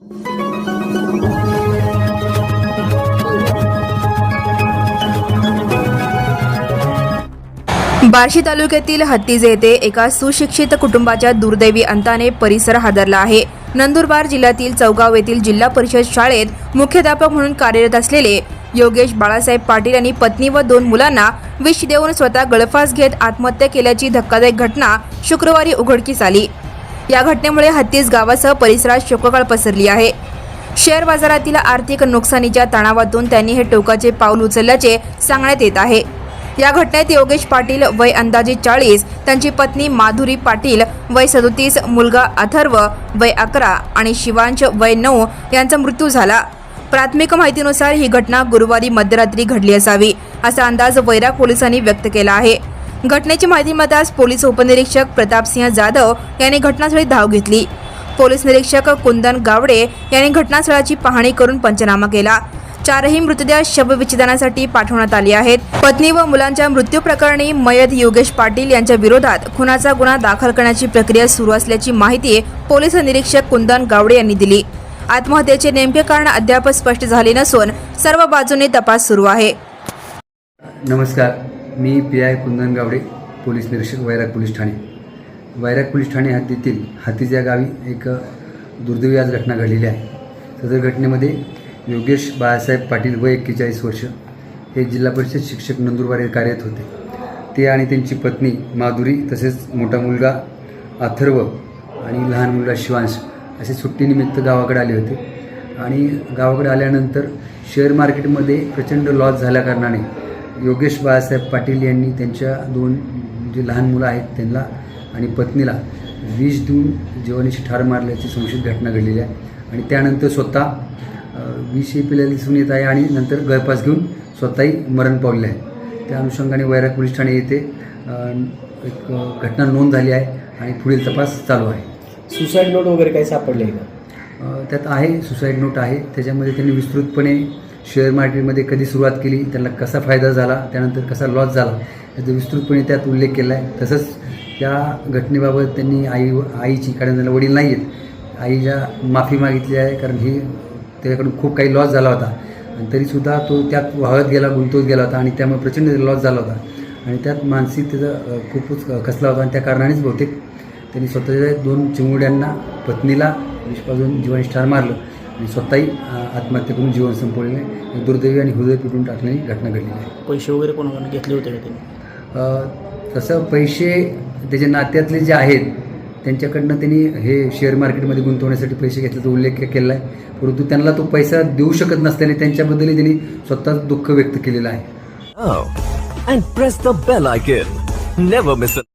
बार्शी तालुक्यातील हत्तीज येथे एका सुशिक्षित कुटुंबाच्या दुर्दैवी अंताने परिसर हादरला आहे। नंदुरबार जिल्ह्यातील चौगाव येथील जिल्हा परिषद शाळेत मुख्याध्यापक म्हणून कार्यरत असलेले योगेश बाळासाहेब पाटील यांनी पत्नी व 2 मुलांना विष देऊन स्वतः गळफास घेत आत्महत्या केल्याची धक्कादायक घटना शुक्रवारी उघडकीस आली। या घटनेमुळे हत्तीज गावासह परिसरात शोककळ पसरली आहे। शेअर बाजारातील आर्थिक नुकसानीच्या तणावातून त्यांनी हे टोकाचे पाऊल उचलल्याचे सांगण्यात येत आहे। या घटनेत योगेश पाटील वय अंदाजे 40, त्यांची पत्नी माधुरी पाटील वय 37, मुलगा अथर्व वय 11 आणि शिवांश वय 9 यांचा मृत्यू झाला। प्राथमिक माहितीनुसार ही घटना गुरुवारी मध्यरात्री घडली असावी असा अंदाज वैराग पोलिसांनी व्यक्त केला आहे। घटनेची माहिती मिळताच पोलीस उपनिरीक्षक प्रतापसिंह जाधव यांनी घटनास्थळी धाव घेतली। पोलीस निरीक्षक कुंदन गावडे यांनी घटनास्थळाची पाहणी करून पंचनामा केला। 4ही मृतदेह शवविच्छेदनासाठी पाठवण्यात आले आहेत। पत्नी व मुलांच्या मृत्यू प्रकरणी मयत योगेश पाटील यांच्या विरोधात खुनाचा गुन्हा दाखल करण्याची प्रक्रिया सुरू असल्याची माहिती पोलीस निरीक्षक कुंदन गावडे यांनी दिली। आत्महत्येचे नेमके कारण अद्याप स्पष्ट झाले नसून सर्व बाजूने तपास सुरू आहे। नमस्कार, मी PI कुंदन गावडे, पोलीस निरीक्षक वैराग पोलीस ठाणे। वैराग पोलीस ठाणे हद्दीतील हत्तीज या गावी एक दुर्दैवी आज घटना घडलेली आहे। सदर घटनेमध्ये योगेश बाळासाहेब पाटील वय 41 वर्ष हे जिल्हा परिषद शिक्षक नंदुरबार येथे कार्यरत होते। ते आणि त्यांची पत्नी माधुरी तसेच मोठा मुलगा अथर्व आणि लहान मुलगा शिवांश असे सुट्टीनिमित्त गावाकडे आले होते आणि गावाकडे आल्यानंतर शेअर मार्केटमध्ये प्रचंड लॉस झाल्याकारणाने योगेश बाळासाहेब पाटील यांनी त्यांच्या 2 जे लहान मुलं आहेत त्यांना आणि पत्नीला विष देऊन जीवानीशी ठार मारल्याची संशयित घटना घडलेली आहे आणि त्यानंतर स्वतः विष पिल्याला दिसून येत आहे आणि नंतर गळफास घेऊन स्वतःही मरण पावले आहे। त्या अनुषंगाने वैराग पोलीस ठाणे येथे एक घटना नोंद झाली आहे आणि पुढील तपास चालू आहे। सुसाईड नोट वगैरे काही सापडले का? त्यात आहे, सुसाईड नोट आहे। त्याच्यामध्ये त्यांनी विस्तृतपणे शेअर मार्केटमध्ये कधी सुरुवात केली, त्यांना कसा फायदा झाला, त्यानंतर कसा लॉस झाला याचा विस्तृतपणे त्यात उल्लेख केला आहे। तसंच त्या घटनेबाबत त्यांनी आईची, कारण त्यांना वडील नाही आहेत, आईच्या माफी मागितली आहे, कारण ही त्याच्याकडून खूप काही लॉस झाला होता आणि तरीसुद्धा तो त्यात वाहत गेला, गुंतवत गेला होता आणि त्यामुळे प्रचंड लॉस झाला होता आणि त्यात मानसिक त्याचा खूपच खचला होता आणि त्या कारणानेच बहुतेक त्यांनी स्वतःच्या 2 चिमुरड्यांना, पत्नीला विष पाजून जीवानीशी ठार मारलं आणि स्वतःही आत्महत्या करून जीवन संपवलेले दुर्दैवी आणि हृदय पिटून टाकण्याची घटना घडलेली आहे। पैसे वगैरे कोणाकडून घेतले होते का त्यांनी? तसं पैसे त्याच्या नात्यातले जे आहेत त्यांच्याकडनं त्यांनी हे शेअर मार्केटमध्ये गुंतवण्यासाठी पैसे घेतल्याचा उल्लेख केला आहे, परंतु त्यांना तो पैसा देऊ शकत नसल्याने त्यांच्याबद्दलही त्यांनी स्वतःच दुःख व्यक्त केलेलं आहे। And press the bell icon. Never miss